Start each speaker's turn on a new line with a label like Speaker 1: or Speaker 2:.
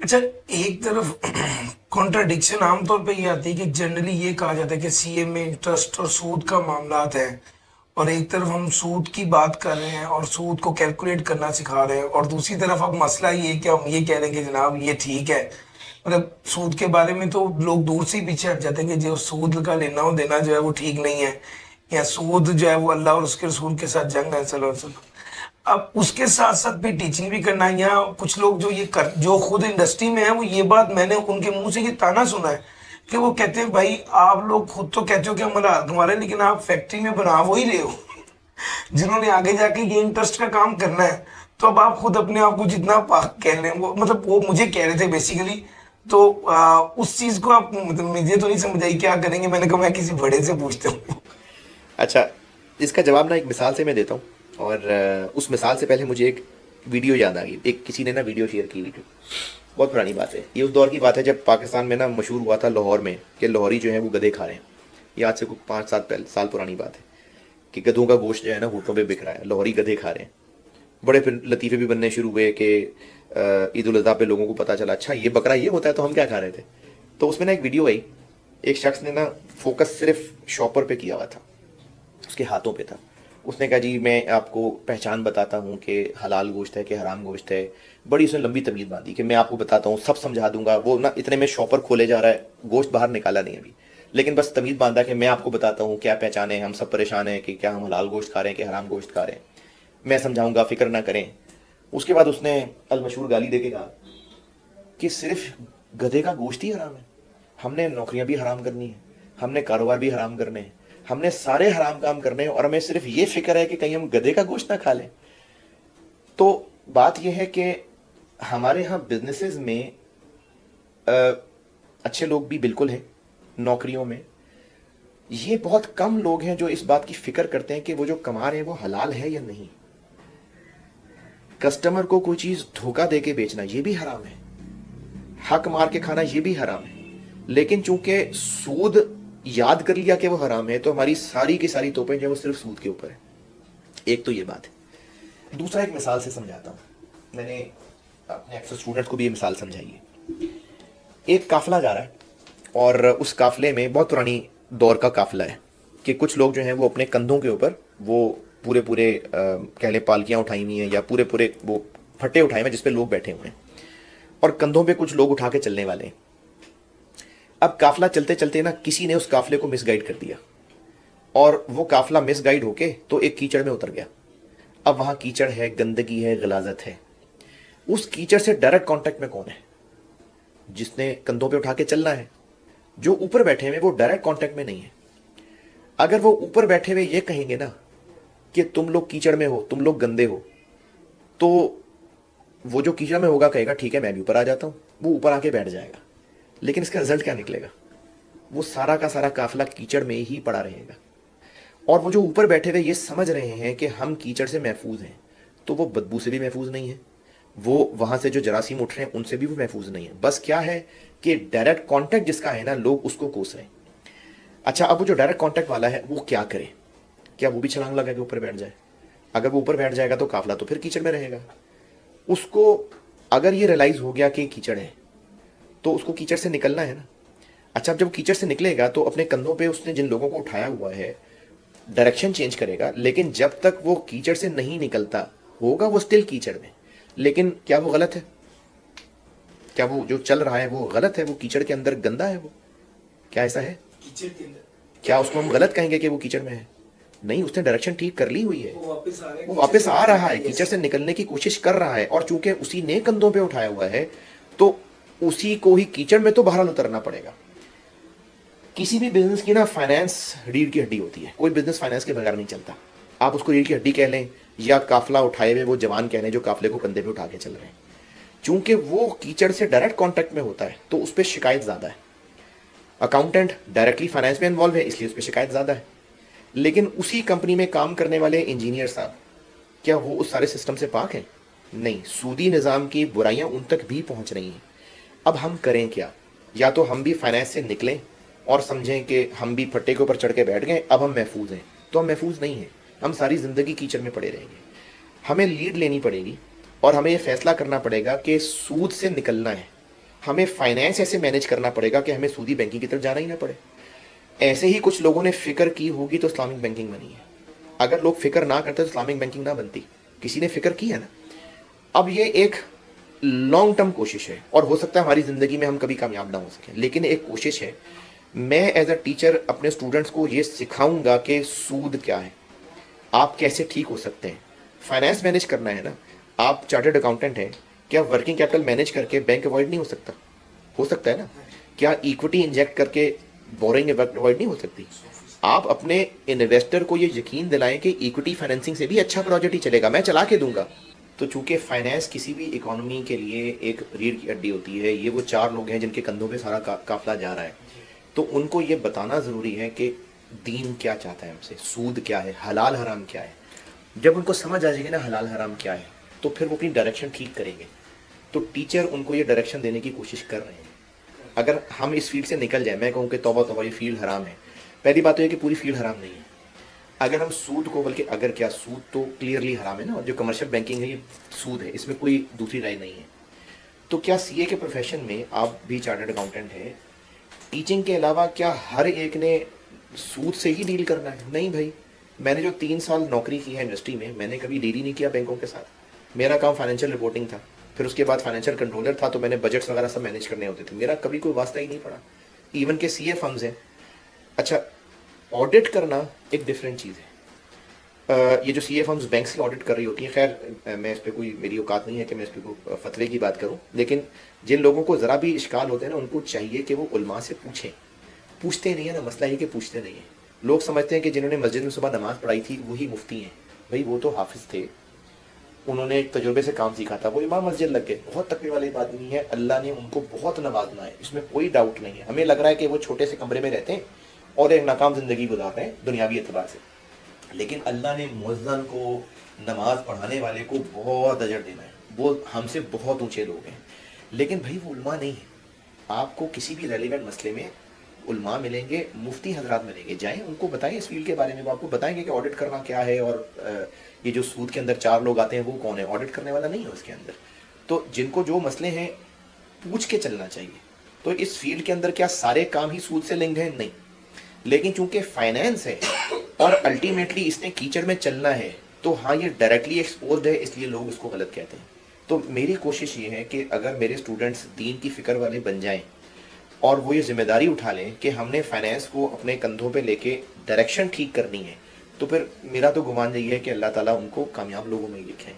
Speaker 1: اچھا، ایک طرف کانٹرڈکشن عام طور پہ یہ آتی ہے کہ جنرلی یہ کہا جاتا ہے کہ سی اے میں انٹرسٹ اور سود کا معاملات ہیں، اور ایک طرف ہم سود کی بات کر رہے ہیں اور سود کو کیلکولیٹ کرنا سکھا رہے ہیں، اور دوسری طرف اب مسئلہ یہ ہے کہ ہم یہ کہہ رہے ہیں کہ جناب یہ ٹھیک ہے. مطلب سود کے بارے میں تو لوگ دور سے ہی پیچھے ہٹ جاتے ہیں کہ جو سود کا لینا و دینا جو ہے وہ ٹھیک نہیں ہے، یا سود جو ہے وہ اللہ اور اس کے رسول کے ساتھ جنگ ہے صلی اللہ علیہ وسلم. اب اس کے ساتھ ساتھ بھی ٹیچنگ بھی کرنا ہے. یا کچھ لوگ جو جو خود انڈسٹری میں ہیں، وہ یہ بات میں نے ان کے منہ سے یہ تانا سنا ہے کہ وہ کہتے ہیں بھائی آپ لوگ خود تو کہتے ہو کہ ہم تمہارے، لیکن آپ فیکٹری میں بنا وہی رہے ہو جنہوں نے آگے جا کے یہ انٹرسٹ کا کام کرنا ہے. تو اب آپ خود اپنے آپ کو جتنا پاک کہہ لیں، وہ مطلب وہ مجھے کہہ رہے تھے بیسیکلی. تو اس چیز کو آپ مطلب مجھے تو نہیں سمجھ آئی کیا کریں گے. میں نے کہا میں کسی بڑے سے پوچھتا ہوں.
Speaker 2: اچھا، اس کا جواب نا ایک مثال سے میں دیتا ہوں، اور اس مثال سے پہلے مجھے ایک ویڈیو یاد آ گئی. ایک کسی نے نا ویڈیو شیئر کی، ویڈیو بہت پرانی بات ہے یہ. اس دور کی بات ہے جب پاکستان میں نا مشہور ہوا تھا لاہور میں کہ لاہوری جو ہے وہ گدھے کھا رہے ہیں. یہ آج سے کوئی 5-7 سال پرانی بات ہے کہ گدھوں کا گوشت جو ہے نا ہوٹلوں پہ بک رہا ہے، لاہوری گدھے کھا رہے ہیں. بڑے پھر لطیفے بھی بننے شروع ہوئے کہ عید الاضحیٰ پہ لوگوں کو پتہ چلا اچھا یہ بکرا یہ ہوتا ہے تو ہم کیا کھا رہے تھے. تو اس میں نا ایک ویڈیو آئی، ایک شخص نے نا فوکس صرف شاپر پہ کیا ہوا تھا، اس کے ہاتھوں پہ تھا. اس نے کہا جی میں آپ کو پہچان بتاتا ہوں کہ حلال گوشت ہے کہ حرام گوشت ہے. بڑی اس نے لمبی تمیز باندھی کہ میں آپ کو بتاتا ہوں، سب سمجھا دوں گا. وہ نا اتنے میں شاپر کھولے جا رہا ہے، گوشت باہر نکالا نہیں ابھی، لیکن بس تمیز باندھا کہ میں آپ کو بتاتا ہوں کیا پہچان ہے. ہم سب پریشان ہیں کہ کیا ہم حلال گوشت کھا رہے ہیں کہ حرام گوشت کھا رہے ہیں. میں سمجھاؤں گا، فکر نہ کریں. اس کے بعد اس نے المشہور گالی دے کے کہا کہ صرف گدھے کا گوشت ہی حرام ہے، ہم نے نوکریاں بھی حرام کرنی ہیں، ہم نے کاروبار بھی حرام کرنے ہیں، ہم نے سارے حرام کام کرنے ہیں، اور ہمیں صرف یہ فکر ہے کہ کہیں ہم گدھے کا گوشت نہ کھا لیں. تو بات یہ ہے کہ ہمارے ہاں بزنسز میں اچھے لوگ بھی بالکل ہیں، نوکریوں میں یہ بہت کم لوگ ہیں جو اس بات کی فکر کرتے ہیں کہ وہ جو کما رہے ہیں وہ حلال ہے یا نہیں. کسٹمر کو کوئی چیز دھوکہ دے کے بیچنا یہ بھی حرام ہے، حق مار کے کھانا یہ بھی حرام ہے. لیکن چونکہ سود یاد کر لیا کہ وہ حرام ہے تو ہماری ساری کی ساری توپیں جو ہے وہ صرف سود کے اوپر ہے. ایک تو یہ بات ہے. دوسرا ایک مثال سے سمجھاتا ہوں. میں نے اپنے اکثر اسٹوڈنٹس کو بھی یہ مثال سمجھائی ہے. ایک قافلہ جا رہا ہے اور اس قافلے میں بہت پرانی دور کا قافلہ ہے کہ کچھ لوگ جو ہیں وہ اپنے کندھوں کے اوپر وہ پورے کہہ لیں پالکیاں اٹھائی ہوئی ہیں یا پورے وہ پھٹے اٹھائے ہوئے ہیں جس پہ لوگ بیٹھے ہوئے ہیں، اور کندھوں پہ کچھ لوگ اٹھا کے چلنے والے ہیں. اب قافلہ چلتے چلتے نا کسی نے اس قافلے کو مس گائیڈ کر دیا، اور وہ قافلہ مس گائیڈ ہو کے تو ایک کیچڑ میں اتر گیا. اب وہاں کیچڑ ہے، گندگی ہے، غلاظت ہے. اس کیچڑ سے ڈائریکٹ کانٹیکٹ میں کون ہے؟ جس نے کندھوں پہ اٹھا کے چلنا ہے. جو اوپر بیٹھے ہوئے وہ ڈائریکٹ کانٹیکٹ میں نہیں ہے. اگر وہ اوپر بیٹھے ہوئے یہ کہیں گے نا کہ تم لوگ کیچڑ میں ہو، تم لوگ گندے ہو، تو وہ جو کیچڑ میں ہوگا کہے گا ٹھیک ہے میں بھی اوپر آ جاتا ہوں. وہ اوپر آ کے بیٹھ جائے گا، لیکن اس کا رزلٹ کیا نکلے گا؟ وہ سارا کا سارا قافلہ کیچڑ میں ہی پڑا رہے گا. اور وہ جو اوپر بیٹھے ہوئے یہ سمجھ رہے ہیں کہ ہم کیچڑ سے محفوظ ہیں، تو وہ بدبو سے بھی محفوظ نہیں ہے، وہ وہاں سے جو جراثیم اٹھ رہے ہیں ان سے بھی وہ محفوظ نہیں ہے. بس کیا ہے کہ ڈائریکٹ کانٹیکٹ جس کا ہے نا لوگ اس کو کوس رہے ہیں. اچھا، اب وہ جو ڈائریکٹ کانٹیکٹ والا ہے وہ کیا کرے؟ کیا وہ بھی چھلانگ لگا کے اوپر بیٹھ جائے؟ اگر وہ اوپر بیٹھ جائے گا تو قافلہ تو پھر کیچڑ میں رہے گا. اس کو اگر یہ ریلائز ہو گیا کہ کیچڑ ہے تو اس کو کیچڑ سے نکلنا ہے نا. اچھا، اب جب کیچڑ سے نکلے گا تو اپنے کندھوں پہ اس نے جن لوگوں کو اٹھایا ہوا ہے ڈائریکشن چینج کرے گا، لیکن جب تک وہ کیچڑ سے نہیں نکلتا ہوگا وہ اسٹل کیچڑ میں. لیکن کیا وہ غلط ہے؟ کیا وہ جو چل رہا ہے وہ غلط ہے؟ وہ کیچڑ کے اندر گندا ہے؟ وہ کیا ایسا ہے؟ کیا اس کو ہم غلط کہیں گے کہ وہ کیچڑ میں ہے؟ نہیں، اس نے ڈائریکشن ٹھیک کر لی ہوئی ہے، وہ واپس آ رہا ہے، کیچڑ سے نکلنے کی کوشش کر رہا ہے. اور چونکہ اسی نے کندھوں پہ اٹھایا ہوا ہے تو اسی کو ہی کیچڑ میں تو بہرحال اترنا پڑے گا. کسی بھی بزنس کی نا فائنانس ریڑھ کی ہڈی ہوتی ہے. کوئی بزنس فائنانس کے بغیر نہیں چلتا. آپ اس کو ریڑھ کی ہڈی کہہ لیں یا قافلہ اٹھائے ہوئے وہ جوان کہہ لیں جو قافلے کو کندھے پہ اٹھا کے چل رہے ہیں. چونکہ وہ کیچڑ سے ڈائریکٹ کانٹیکٹ میں ہوتا ہے تو اس پہ شکایت زیادہ ہے. اکاؤنٹنٹ ڈائریکٹلی فائنانس میں انوالو ہے اس لیے اس پہ شکایت زیادہ ہے. لیکن اسی کمپنی میں کام کرنے والے انجینئر صاحب کیا وہ اس سارے سسٹم سے پاک ہیں؟ نہیں، سودی نظام کی برائیاں ان تک بھی پہنچ رہی ہیں. اب ہم کریں کیا؟ یا تو ہم بھی فائنانس سے نکلیں اور سمجھیں کہ ہم بھی پھٹے کے اوپر چڑھ کے بیٹھ گئے اب ہم محفوظ ہیں. تو ہم محفوظ نہیں ہیں، ہم ساری زندگی کیچڑ میں پڑے رہیں گے. ہمیں لیڈ لینی پڑے گی اور ہمیں یہ فیصلہ کرنا پڑے گا کہ سود سے نکلنا ہے. ہمیں فائنینس ایسے مینیج کرنا پڑے گا کہ ہمیں سودی بینکنگ کی طرف جانا ہی نہ پڑے. ایسے ہی کچھ لوگوں نے فکر کی ہوگی تو اسلامک بینکنگ بنی ہے. اگر لوگ فکر نہ کرتے تو اسلامک بینکنگ نہ بنتی. کسی نے فکر کی ہے نا. اب یہ ایک لانگ ٹرم کوشش ہے اور ہو سکتا ہے ہماری زندگی میں ہم کبھی کامیاب نہ ہو سکیں, لیکن ایک کوشش ہے. میں ایز اے ٹیچر اپنے اسٹوڈنٹس کو یہ سکھاؤں گا کہ سود کیا ہے, آپ کیسے ٹھیک ہو سکتے ہیں. فائنینس مینیج کرنا ہے نا. آپ چارٹرڈ اکاؤنٹنٹ ہیں, کیا ورکنگ کیپٹل مینیج کر کے بینک اوائڈ نہیں ہو سکتا؟ ہو سکتا ہے نا. کیا ایکوٹی انجیکٹ کر کے بورنگ اوائڈ نہیں ہو سکتی؟ آپ اپنے انویسٹر کو یہ یقین دلائیں کہ ایکوٹی فائنینسنگ سے بھی اچھا پروجیکٹ ہی چلے گا, میں چلا کے دوں گا. تو چونکہ فائنینس کسی بھی اکانومی کے لیے ایک ریڑھ کی ہڈی ہوتی ہے, یہ وہ 4 لوگ ہیں جن کے کندھوں پہ سارا قافلہ جا رہا ہے, تو ان کو یہ بتانا ضروری ہے کہ دین کیا چاہتا ہے ہم سے, سود کیا ہے, حلال حرام کیا ہے. جب ان کو سمجھ آ جائے گی نا حلال حرام کیا ہے, تو پھر وہ اپنی ڈائریکشن ٹھیک کریں گے. تو ٹیچر ان کو یہ ڈائریکشن دینے کی کوشش کر رہے ہیں. اگر ہم اس فیلڈ سے نکل جائیں, میں کہوں کہ توبہ توبہ یہ فیلڈ حرام ہے, پہلی بات تو یہ کہ پوری فیلڈ حرام نہیں ہے. اگر ہم سود کو, بلکہ اگر کیا, سود تو کلیئرلی حرام ہے نا, اور جو کمرشل بینکنگ ہے یہ سود ہے, اس میں کوئی دوسری رائے نہیں ہے. تو کیا سی اے کے پروفیشن میں, آپ بھی چارٹرڈ اکاؤنٹنٹ ہیں, ٹیچنگ کے علاوہ کیا ہر ایک نے سود سے ہی ڈیل کرنا ہے؟ نہیں بھائی. میں نے جو 3 سال نوکری کی ہے انڈسٹری میں, میں نے کبھی ڈیل ہی نہیں کیا بینکوں کے ساتھ. میرا کام فائنینشیل رپورٹنگ تھا, پھر اس کے بعد فائنینشیل کنٹرولر تھا, تو میں نے بجٹس وغیرہ سب مینیج کرنے ہوتے تھے. میرا کبھی کوئی واسطہ ہی نہیں پڑا. ایون کہ سی اے فرمز ہیں. اچھا, آڈٹ کرنا ایک ڈفرینٹ چیز ہے. یہ جو سی اے فرمز بینکس کی آڈٹ کر رہی ہوتی ہیں, خیر میں اس پہ کوئی, میری اوقات نہیں ہے کہ میں اس پہ کوئی فتوے کی بات کروں, لیکن جن لوگوں کو ذرا بھی اشکال ہوتے ہیں نا, ان کو چاہیے کہ وہ علماء سے پوچھیں. پوچھتے نہیں ہیں نا, مسئلہ یہ کہ پوچھتے نہیں ہیں. لوگ سمجھتے ہیں کہ جنہوں نے مسجد میں صبح نماز پڑھائی تھی وہی مفتی ہیں. بھائی وہ تو حافظ تھے, انہوں نے ایک تجربے سے کام سیکھا تھا, وہ امام مسجد لگ گئے. بہت تقوی والی بات نہیں ہے, اللہ نے ان کو بہت نوازنا ہے, اس میں کوئی ڈاؤٹ نہیں ہے. ہمیں لگ رہا ہے کہ وہ چھوٹے سے کمرے میں رہتے ہیں اور ایک ناکام زندگی گزار رہے ہیں دنیاوی اعتبار سے, لیکن اللہ نے مؤذن کو, نماز پڑھانے والے کو بہت اجر دینا ہے. وہ ہم سے بہت اونچے لوگ ہیں, لیکن بھائی وہ علماء نہیں ہیں. آپ کو کسی بھی ریلیونٹ مسئلے میں علماء ملیں گے, مفتی حضرات ملیں گے, جائیں ان کو بتائیں اس فیلڈ کے بارے میں. وہ آپ کو بتائیں گے کہ آڈٹ کرنا کیا ہے, اور یہ جو سود کے اندر 4 لوگ آتے ہیں وہ کون ہے. آڈٹ کرنے والا نہیں ہے اس کے اندر. تو جن کو جو مسئلے ہیں پوچھ کے چلنا چاہیے. تو اس فیلڈ کے اندر کیا سارے کام ہی سود سے لنکڈ ہیں؟ نہیں, لیکن چونکہ فائنینس ہے اور الٹیمیٹلی اس نے کیچڑ میں چلنا ہے, تو ہاں یہ ڈائریکٹلی ایکسپوزڈ ہے, اس لیے لوگ اس کو غلط کہتے ہیں. تو میری کوشش یہ ہے کہ اگر میرے اسٹوڈنٹس دین کی فکر والے بن جائیں اور وہ یہ ذمہ داری اٹھا لیں کہ ہم نے فائنینس کو اپنے کندھوں پہ لے کے ڈائریکشن ٹھیک کرنی ہے, تو پھر میرا تو گمان یہی ہے کہ اللہ تعالیٰ ان کو کامیاب لوگوں میں ہی لکھیں.